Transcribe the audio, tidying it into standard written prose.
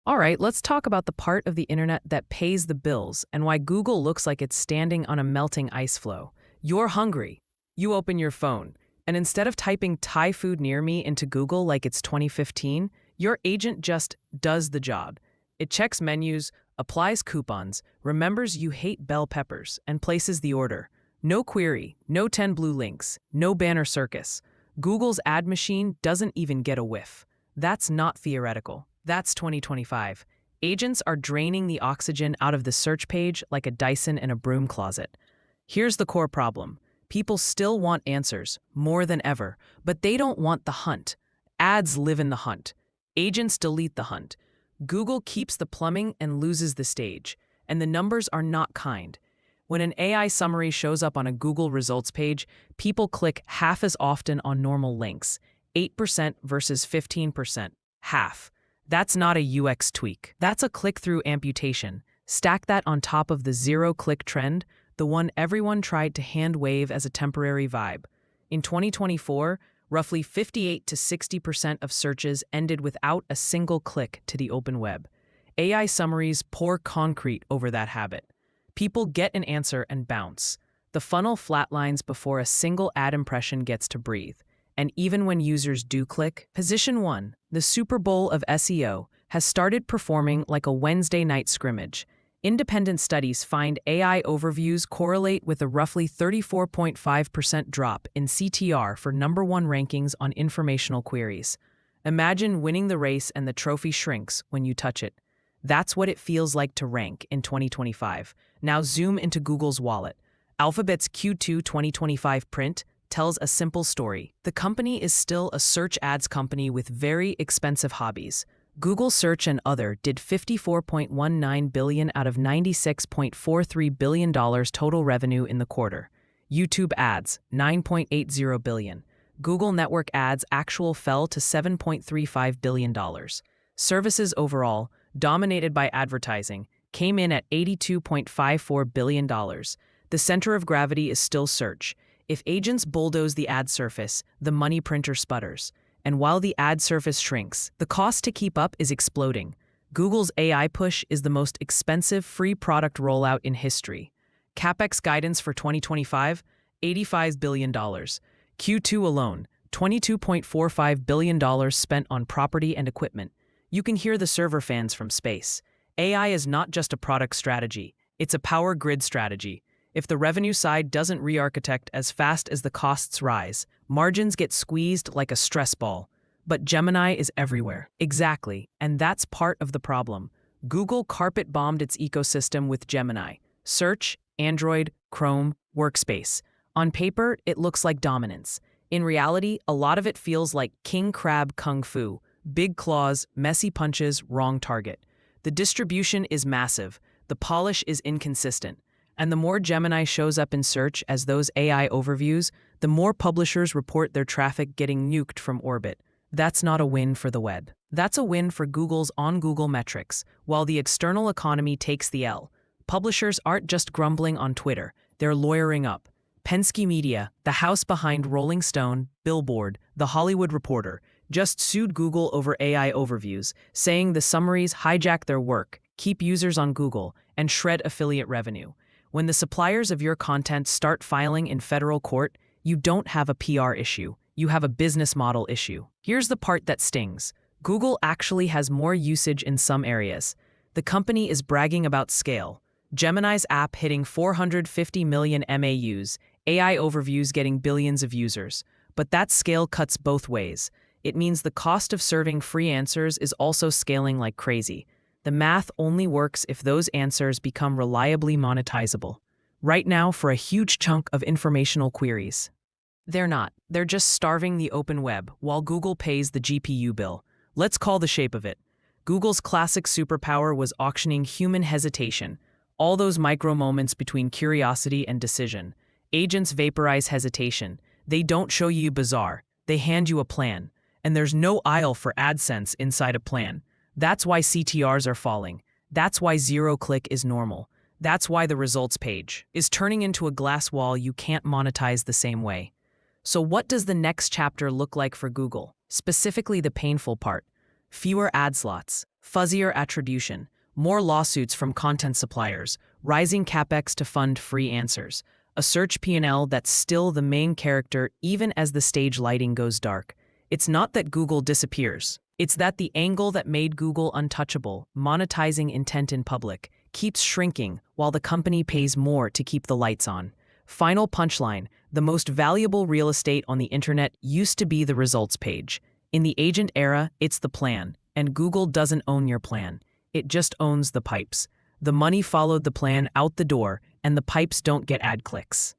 All right, let's talk about the part of the internet that pays the bills and why Google looks like it's standing on a melting ice floe. You're hungry. You open your phone, and instead of typing Thai food near me into Google like it's 2015, your agent just does the job. It checks menus, applies coupons, remembers you hate bell peppers, and places the order. No query, no 10 blue links, no banner circus. Google's ad machine doesn't even get a whiff. That's not theoretical. That's 2025. Agents are draining the oxygen out of the search page like a Dyson in a broom closet. Here's the core problem. People still want answers, more than ever, but they don't want the hunt. Ads live in the hunt. Agents delete the hunt. Google keeps the plumbing and loses the stage. And the numbers are not kind. When an AI summary shows up on a Google results page, people click half as often on normal links. 8% versus 15%. Half. That's not a UX tweak. That's a click-through amputation. Stack that on top of the zero-click trend, the one everyone tried to hand-wave as a temporary vibe. In 2024, roughly 58 to 60% of searches ended without a single click to the open web. AI summaries pour concrete over that habit. People get an answer and bounce. The funnel flatlines before a single ad impression gets to breathe. And even when users do click, Position 1, the Super Bowl of SEO, has started performing like a Wednesday night scrimmage. Independent studies find AI overviews correlate with a roughly 34.5% drop in CTR for number one rankings on informational queries. Imagine winning the race and the trophy shrinks when you touch it. That's what it feels like to rank in 2025. Now zoom into Google's wallet. Alphabet's Q2 2025 print tells a simple story. The company is still a search ads company with very expensive hobbies. Google Search and Other did $54.19 billion out of $96.43 billion total revenue in the quarter. YouTube ads, $9.80 billion. Google Network ads actual fell to $7.35 billion. Services overall, dominated by advertising, came in at $82.54 billion. The center of gravity is still search. If agents bulldoze the ad surface, the money printer sputters. And while the ad surface shrinks, the cost to keep up is exploding. Google's AI push is the most expensive free product rollout in history. CapEx guidance for 2025, $85 billion. Q2 alone, $22.45 billion spent on property and equipment. You can hear the server fans from space. AI is not just a product strategy, it's a power grid strategy. If the revenue side doesn't re-architect as fast as the costs rise, margins get squeezed like a stress ball. But Gemini is everywhere. Exactly, and that's part of the problem. Google carpet-bombed its ecosystem with Gemini. Search, Android, Chrome, Workspace. On paper, it looks like dominance. In reality, a lot of it feels like king crab kung fu. Big claws, messy punches, wrong target. The distribution is massive. The polish is inconsistent. And the more Gemini shows up in search as those AI overviews, the more publishers report their traffic getting nuked from orbit. That's not a win for the web. That's a win for Google's on-Google metrics, while the external economy takes the L. Publishers aren't just grumbling on Twitter, they're lawyering up. Penske Media, the house behind Rolling Stone, Billboard, The Hollywood Reporter, just sued Google over AI overviews, saying the summaries hijack their work, keep users on Google, and shred affiliate revenue. When the suppliers of your content start filing in federal court, you don't have a PR issue, you have a business model issue. Here's the part that stings. Google actually has more usage in some areas. The company is bragging about scale. Gemini's app hitting 450 million MAUs, AI overviews getting billions of users. But that scale cuts both ways. It means the cost of serving free answers is also scaling like crazy. The math only works if those answers become reliably monetizable. Right now, for a huge chunk of informational queries, they're not. They're just starving the open web while Google pays the GPU bill. Let's call the shape of it. Google's classic superpower was auctioning human hesitation, all those micro moments between curiosity and decision. Agents vaporize hesitation. They don't show you bizarre. They hand you a plan. And there's no aisle for AdSense inside a plan. That's why CTRs are falling. That's why zero-click is normal. That's why the results page is turning into a glass wall you can't monetize the same way. So what does the next chapter look like for Google? Specifically the painful part. Fewer ad slots. fuzzier attribution, more lawsuits from content suppliers, rising capex to fund free answers, a search P&L that's still the main character even as the stage lighting goes dark. It's not that Google disappears. It's that the angle that made Google untouchable, monetizing intent in public, keeps shrinking while the company pays more to keep the lights on. Final punchline: the most valuable real estate on the internet used to be the results page. In the agent era, it's the plan, and Google doesn't own your plan. It just owns the pipes. The money followed the plan out the door, and the pipes don't get ad clicks.